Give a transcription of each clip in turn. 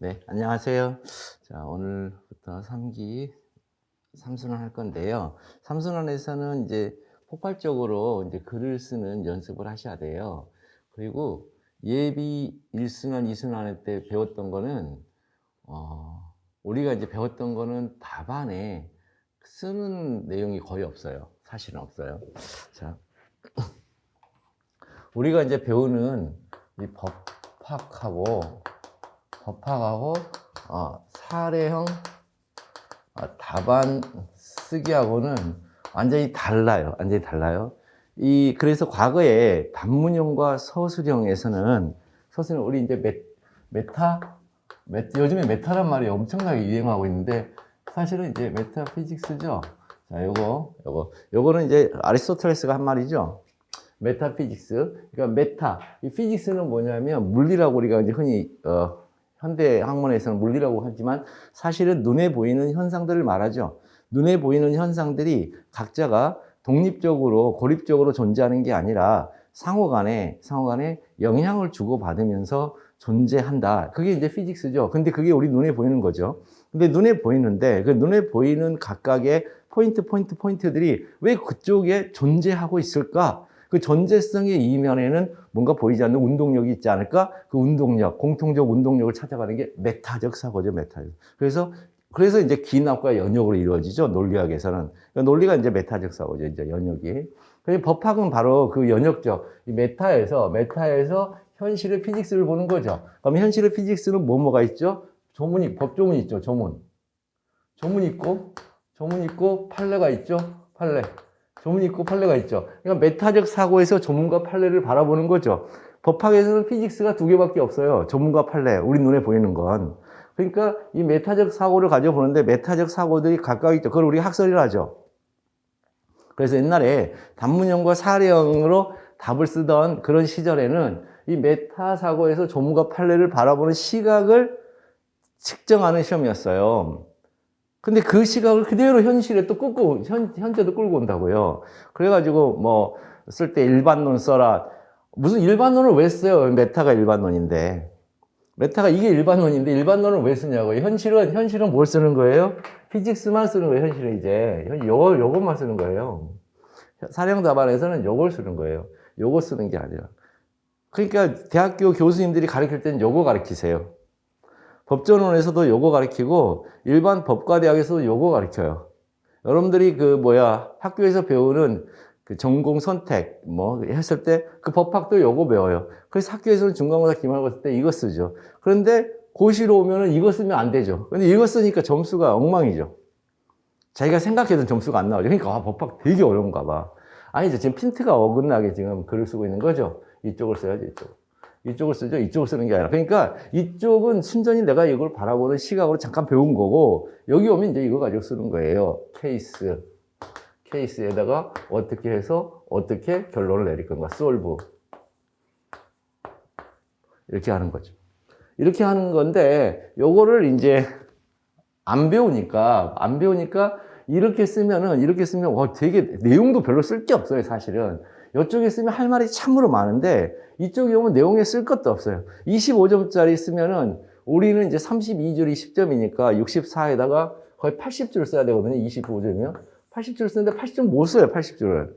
네, 안녕하세요. 자, 오늘부터 3기 삼순환 할 건데요. 삼순환에서는 이제 폭발적으로 이제 글을 쓰는 연습을 하셔야 돼요. 그리고 예비 1순환, 2순환 때 배웠던 거는, 우리가 이제 배웠던 거는 답안에 쓰는 내용이 거의 없어요. 사실은 없어요. 자, 우리가 이제 배우는 이 법학하고, 사례형 답안 쓰기하고는 완전히 달라요. 완전히 달라요. 그래서 과거에 단문형과 서술형에서는, 우리 이제 요즘에 메타란 말이 엄청나게 유행하고 있는데, 사실은 이제 메타피직스죠. 자, 요거는 이제 아리스토텔레스가 한 말이죠. 메타피직스. 그러니까 이 피직스는 뭐냐면 물리라고 우리가 이제 흔히, 현대 학문에서는 물리라고 하지만 사실은 눈에 보이는 현상들을 말하죠. 눈에 보이는 현상들이 각자가 독립적으로, 고립적으로 존재하는 게 아니라 상호간에 영향을 주고받으면서 존재한다. 그게 이제 피직스죠. 근데 그게 우리 눈에 보이는 거죠. 근데 눈에 보이는데 그 눈에 보이는 각각의 포인트들이 왜 그쪽에 존재하고 있을까? 그 존재성의 이면에는 뭔가 보이지 않는 운동력이 있지 않을까? 그 운동력, 공통적 운동력을 찾아가는 게 메타적 사고죠, 메타적. 그래서 이제 기납과 연역으로 이루어지죠, 논리학에서는. 그러니까 논리가 이제 메타적 사고죠, 이제 연역이. 그리고 법학은 바로 그 연역적, 이 메타에서 현실의 피직스를 보는 거죠. 그럼 현실의 피직스는 뭐가 있죠? 법조문 있죠, 조문. 조문 있고, 판례가 있죠, 판례. 조문이 있고 판례가 있죠. 그러니까 메타적 사고에서 조문과 판례를 바라보는 거죠. 법학에서는 피직스가 두 개밖에 없어요. 조문과 판례, 우리 눈에 보이는 건. 그러니까 이 메타적 사고를 가져보는데 메타적 사고들이 각각 있죠. 그걸 우리 학설이라 하죠. 그래서 옛날에 단문형과 사례형으로 답을 쓰던 그런 시절에는 이 메타 사고에서 조문과 판례를 바라보는 시각을 측정하는 시험이었어요. 근데 그 시각을 그대로 현실에 또 현재도 끌고 온다고요. 그래가지고 쓸 때 일반론 써라. 무슨 일반론을 왜 써요? 메타가 일반론인데. 이게 일반론인데 일반론을 왜 쓰냐고요. 현실은 뭘 쓰는 거예요? 피직스만 쓰는 거예요, 현실은 이제. 요것만 쓰는 거예요. 사령 답안에서는 요걸 쓰는 거예요. 요거 쓰는 게 아니라. 그러니까 대학교 교수님들이 가르칠 때는 요거 가르치세요. 법전원에서도 요거 가르치고 일반 법과대학에서도 요거 가르쳐요. 여러분들이 학교에서 배우는 그 전공 선택 했을 때 그 법학도 요거 배워요. 그래서 학교에서는 중간고사 기말고사 때 이거 쓰죠. 그런데 고시로 오면은 이거 쓰면 안 되죠. 근데 이거 쓰니까 점수가 엉망이죠. 자기가 생각했던 점수가 안 나오죠. 그러니까 법학 되게 어려운가 봐. 아니죠. 지금 핀트가 어긋나게 지금 글을 쓰고 있는 거죠. 이쪽을 써야지, 이쪽을 쓰죠. 이쪽을 쓰는 게 아니라. 그러니까 이쪽은 순전히 내가 이걸 바라보는 시각으로 잠깐 배운 거고, 여기 오면 이제 이거 가지고 쓰는 거예요. 케이스에다가 어떻게 해서 어떻게 결론을 내릴 건가. 솔브. 이렇게 하는 거죠. 이렇게 하는 건데, 요거를 이제 안 배우니까 이렇게 쓰면 되게 내용도 별로 쓸 게 없어요, 사실은. 이쪽에 쓰면 할 말이 참으로 많은데 이쪽에 오면 내용에 쓸 것도 없어요. 25점짜리 쓰면은 우리는 이제 32줄이 10점이니까 64에다가 거의 80줄 써야 되거든요. 25점이면 80줄 쓰는데 80점 못 써요. 80줄을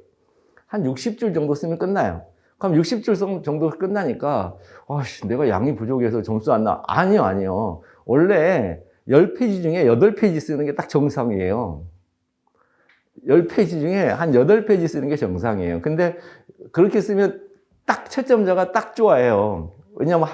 한 60줄 정도 쓰면 끝나요. 그럼 60줄 정도 끝나니까 내가 양이 부족해서 점수 안 나. 아니요. 원래 10페이지 중에 8페이지 쓰는 게 딱 정상이에요. 10페이지 중에 한 8페이지 쓰는 게 정상이에요. 근데 그렇게 쓰면 딱 채점자가 딱 좋아해요. 왜냐면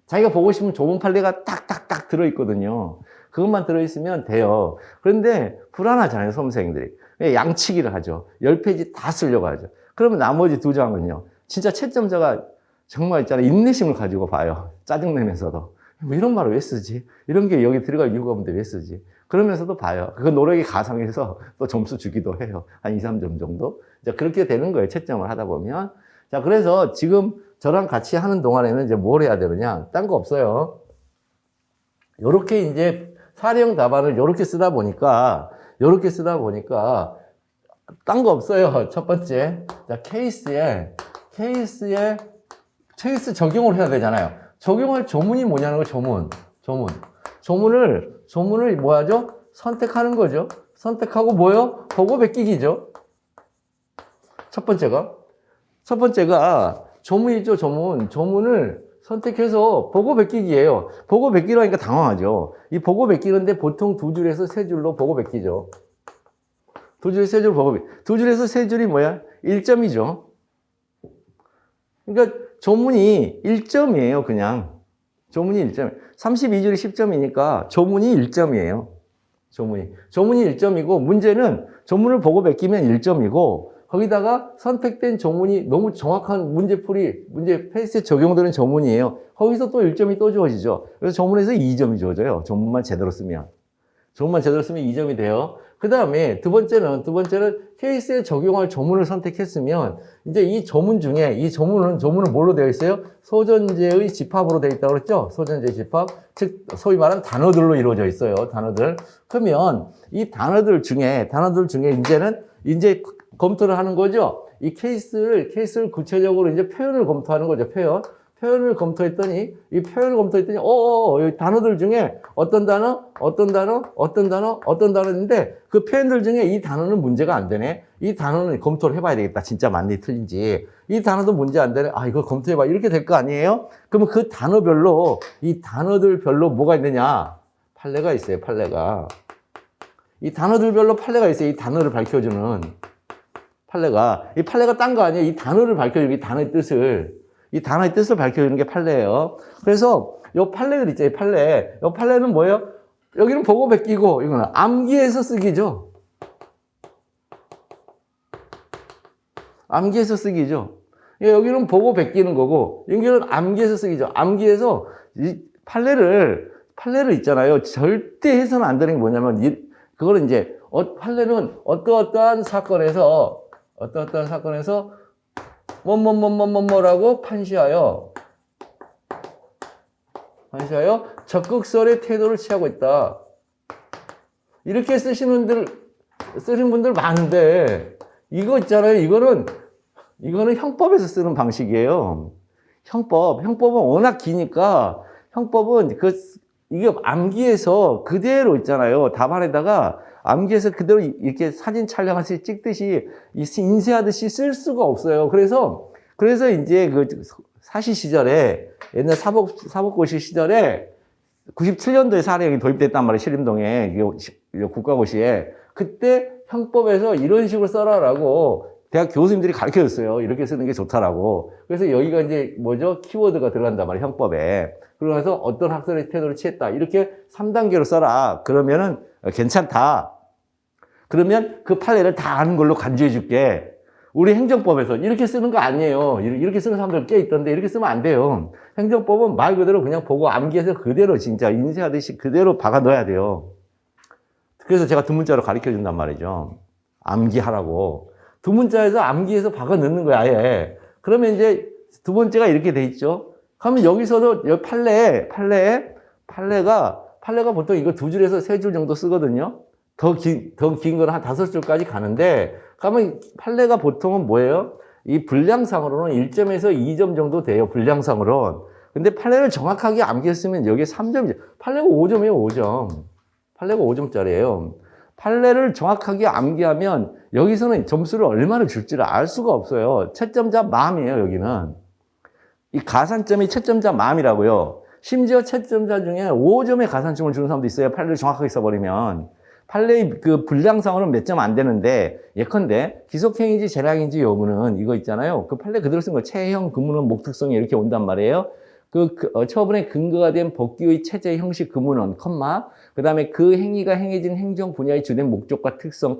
자기가 보고 싶은 좁은 판례가 딱딱딱 들어있거든요. 그것만 들어있으면 돼요. 그런데 불안하잖아요, 수험생들이. 양치기를 하죠. 10페이지 다 쓰려고 하죠. 그러면 나머지 2장은요. 진짜 채점자가 정말 있잖아요. 인내심을 가지고 봐요. 짜증내면서도. 이런 말을 왜 쓰지? 이런 게 여기 들어갈 이유가 없는데 왜 쓰지? 그러면서도 봐요. 그 노력이 가상해서 또 점수 주기도 해요. 한 2, 3점 정도. 자, 그렇게 되는 거예요. 채점을 하다 보면. 자, 그래서 지금 저랑 같이 하는 동안에는 이제 뭘 해야 되느냐? 딴 거 없어요. 요렇게 이제 사례형 답안을 요렇게 쓰다 보니까 딴 거 없어요. 첫 번째. 자, 케이스 적용을 해야 되잖아요. 적용할 조문이 뭐냐는 거, 조문. 조문을 뭐 하죠? 선택하는 거죠. 선택하고 뭐요? 보고 베끼기죠. 첫 번째가 조문이죠, 조문. 조문을 선택해서 보고 베끼기예요. 보고 베끼라니까 당황하죠. 이 보고 베끼는데 보통 두 줄에서 세 줄로 보고 베끼죠. 두 줄에서 세 줄 보고 베끼. 두 줄에서 세 줄이 뭐야? 1점이죠. 그러니까 조문이 1점이에요, 그냥. 조문이 1점. 32줄이 10점이니까 조문이 1점이에요. 조문이 1점이고, 문제는 조문을 보고 베끼면 1점이고, 거기다가 선택된 조문이 너무 정확한 문제 페이스에 적용되는 조문이에요. 거기서 또 1점이 또 주어지죠. 그래서 조문에서 2점이 주어져요. 조문만 제대로 쓰면 2점이 돼요. 그 다음에 두 번째는 케이스에 적용할 조문을 선택했으면, 이제 이 조문은 뭘로 되어 있어요? 소전제의 집합으로 되어 있다고 그랬죠? 소전제의 집합. 즉, 소위 말하는 단어들로 이루어져 있어요. 단어들. 그러면 이 단어들 중에 이제 검토를 하는 거죠. 이 케이스를 구체적으로 이제 표현을 검토하는 거죠. 표현을 검토했더니, 이 단어들 중에 어떤 단어인데, 그 표현들 중에 이 단어는 문제가 안 되네. 이 단어는 검토를 해봐야 되겠다. 진짜 맞니, 틀린지. 이 단어도 문제 안 되네. 이거 검토해봐. 이렇게 될 거 아니에요? 그러면 그 단어별로, 이 단어들별로 뭐가 있느냐? 판례가 있어요, 판례가. 이 단어들별로 판례가 있어요. 이 단어를 밝혀주는 판례가. 이 판례가 딴 거 아니에요. 이 단어를 밝혀주는, 이 단어의 뜻을 밝혀주는 게 판례예요. 그래서 요 판례들 있죠, 이 판례. 요 판례는 뭐예요? 여기는 보고 베끼고, 이거는 암기해서 쓰기죠. 여기는 보고 베끼는 거고, 여기는 암기해서 쓰기죠. 암기해서 이 판례를 있잖아요. 절대 해서는 안 되는 게 뭐냐면, 그거는 이제, 판례는 어떠어떠한 사건에서 뭐라고 판시하여 적극설의 태도를 취하고 있다. 이렇게 쓰신 분들 많은데, 이거 있잖아요. 이거는 형법에서 쓰는 방식이에요. 형법은 워낙 기니까, 이게 암기해서 그대로 있잖아요. 답안에다가 암기해서 그대로 이렇게 사진 촬영해서 찍듯이 인쇄하듯이 쓸 수가 없어요. 그래서 이제 그 사시 시절에, 옛날 사법고시 시절에 97년도에 사례형이 도입됐단 말이에요. 신림동에 국가고시에. 그때 형법에서 이런 식으로 써라라고 대학 교수님들이 가르쳐 줬어요. 이렇게 쓰는 게 좋다라고. 그래서 여기가 이제 키워드가 들어간단 말이에요. 형법에. 그러면서 어떤 학설의 태도를 취했다. 이렇게 3단계로 써라. 그러면은 괜찮다. 그러면 그 판례를 다 아는 걸로 간주해 줄게. 우리 행정법에서 이렇게 쓰는 거 아니에요. 이렇게 쓰는 사람들 꽤 있던데 이렇게 쓰면 안 돼요. 행정법은 말 그대로 그냥 보고 암기해서 그대로 진짜 인쇄하듯이 그대로 박아 넣어야 돼요. 그래서 제가 두 문자로 가르쳐 준단 말이죠. 암기하라고. 두 문자에서 암기해서 박아 넣는 거야, 아예. 그러면 이제 두 번째가 이렇게 돼 있죠. 그러면 여기서도 이 판례가 보통 이거 두 줄에서 세 줄 정도 쓰거든요. 더 긴 거는 한 5줄까지 가는데, 그러면 판례가 보통은 뭐예요? 이 분량상으로는 1점에서 2점 정도 돼요, 분량상으로는. 근데 판례를 정확하게 암기했으면 여기에 3점이죠. 판례가 5점이에요, 5점. 판례가 5점짜리예요. 판례를 정확하게 암기하면 여기서는 점수를 얼마나 줄지를 알 수가 없어요. 채점자 마음이에요, 여기는. 이 가산점이 채점자 마음이라고요. 심지어 채점자 중에 5점의 가산점을 주는 사람도 있어요. 판례를 정확하게 써버리면. 판례의 그 분량상으로는 몇 점 안 되는데, 예컨대 기속행위인지 재량인지 여부는 이거 있잖아요. 그 판례 그대로 쓴 거. 체형, 근무는 목특성이 이렇게 온단 말이에요. 처분의 근거가 된 법규의 체제, 형식, 근무는, 그 다음에 그 행위가 행해진 행정 분야의 주된 목적과 특성,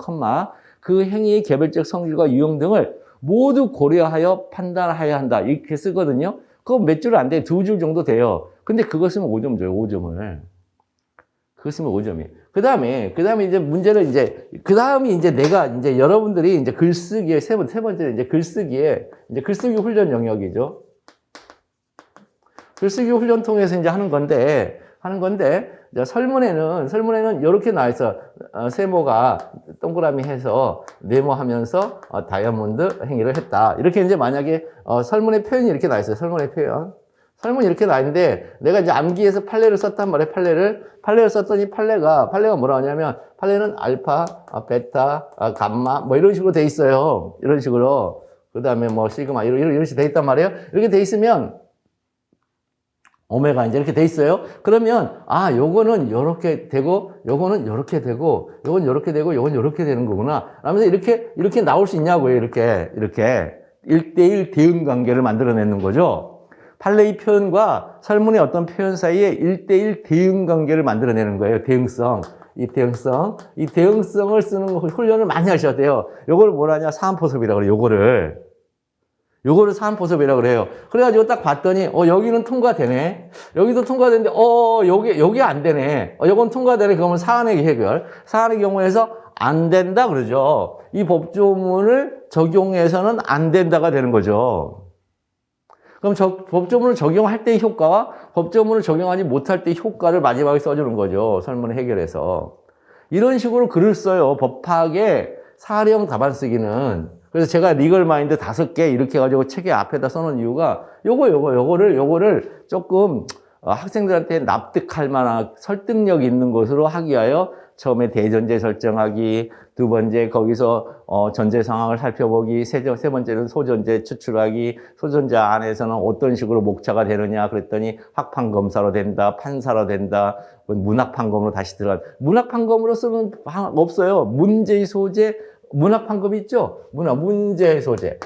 그 행위의 개별적 성질과 유형 등을 모두 고려하여 판단하여야 한다. 이렇게 쓰거든요. 그거 몇 줄 안 돼. 2줄 정도 돼요. 근데 그거 쓰면 5점 줘요, 5점을. 그거 쓰면 5점이에요. 그 다음에 이제 문제는 그 다음이 여러분들이 이제 글쓰기에, 세 번째는 이제 글쓰기 훈련 영역이죠. 글쓰기 훈련 통해서 이제 하는 건데, 이제 설문에는 이렇게 나와 있어. 세모가 동그라미 해서 네모하면서 다이아몬드 행위를 했다. 이렇게 이제 만약에 설문의 표현이 이렇게 나와 있어요. 설문의 표현. 설문 이렇게 나와 있는데, 내가 이제 암기해서 판례를 썼단 말이에요, 판례를 썼더니 판례가 뭐라 하냐면, 판례는 알파, 베타, 감마, 뭐 이런 식으로 돼 있어요. 이런 식으로. 그 다음에 뭐 시그마, 이런 식으로 돼 있단 말이에요. 이렇게 돼 있으면, 오메가 이제 이렇게 돼 있어요. 그러면, 요거는 요렇게 되고, 요거는 요렇게 되고, 요건 요렇게 되고, 요건 요렇게 되는 거구나. 라면서 이렇게 나올 수 있냐고요, 이렇게. 1대1 대응 관계를 만들어내는 거죠. 판례의 표현과 설문의 어떤 표현 사이에 1대1 대응 관계를 만들어내는 거예요. 대응성. 이 대응성을 쓰는 훈련을 많이 하셔야 돼요. 요걸 뭐라 하냐? 사안포섭이라고 그래요. 요거를 사안포섭이라고 그래요. 그래가지고 딱 봤더니, 여기는 통과되네. 여기도 통과되는데, 여기 안 되네. 요건 통과되네. 그러면 사안의 해결. 사안의 경우에서 안 된다 그러죠. 이 법조문을 적용해서는 안 된다가 되는 거죠. 그럼 법조문을 적용할 때의 효과와 법조문을 적용하지 못할 때의 효과를 마지막에 써주는 거죠. 설문을 해결해서. 이런 식으로 글을 써요. 법학의 사례형 답안 쓰기는. 그래서 제가 리걸 마인드 5개 이렇게 해가지고 책에 앞에다 써놓은 이유가 요거를 조금 학생들한테 납득할 만한 설득력 있는 것으로 하기 위하여 처음에 대전제 설정하기, 두 번째 거기서 전제 상황을 살펴보기, 세 번째는 소전제 추출하기, 소전제 안에서는 어떤 식으로 목차가 되느냐 그랬더니 학판검사로 된다, 판사로 된다, 문학판검으로 다시 들어가. 문학판검으로 쓰면 없어요. 문제의 소재, 문학판검 있죠? 문제의 소재,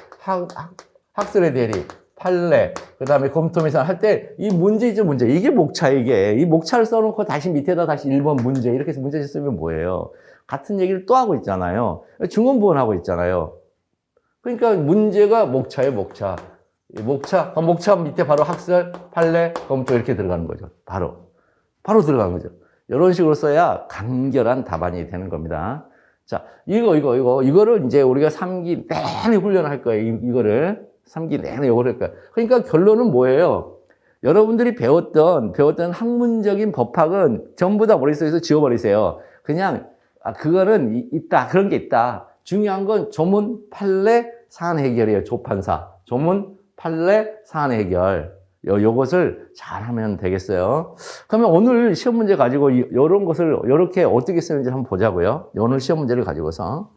학설의 대리, 판례, 그 다음에 검토미산 할 때 이 문제죠, 문제. 이게 목차, 이게. 이 목차를 써놓고 다시 밑에다 다시 1번 문제. 이렇게 해서 문제 쓰면 뭐예요? 같은 얘기를 또 하고 있잖아요. 중언부언하고 있잖아요. 그러니까 문제가 목차예요, 목차. 목차 밑에 바로 학설, 판례, 검토 이렇게 들어가는 거죠. 바로 들어가는 거죠. 이런 식으로 써야 간결한 답안이 되는 겁니다. 자, 이거를 이제 우리가 3기 내내 훈련할 거예요. 이거를. 3기 내내 요거를 할 거예요. 그러니까 결론은 뭐예요? 여러분들이 배웠던 학문적인 법학은 전부 다 머릿속에서 지워버리세요. 그냥, 그거는 있다. 그런 게 있다. 중요한 건 조문, 판례, 사안 해결이에요. 조판사. 조문, 판례, 사안 해결. 요것을 잘하면 되겠어요. 그러면 오늘 시험 문제 가지고 이런 것을 이렇게 어떻게 쓰는지 한번 보자고요. 오늘 시험 문제를 가지고서.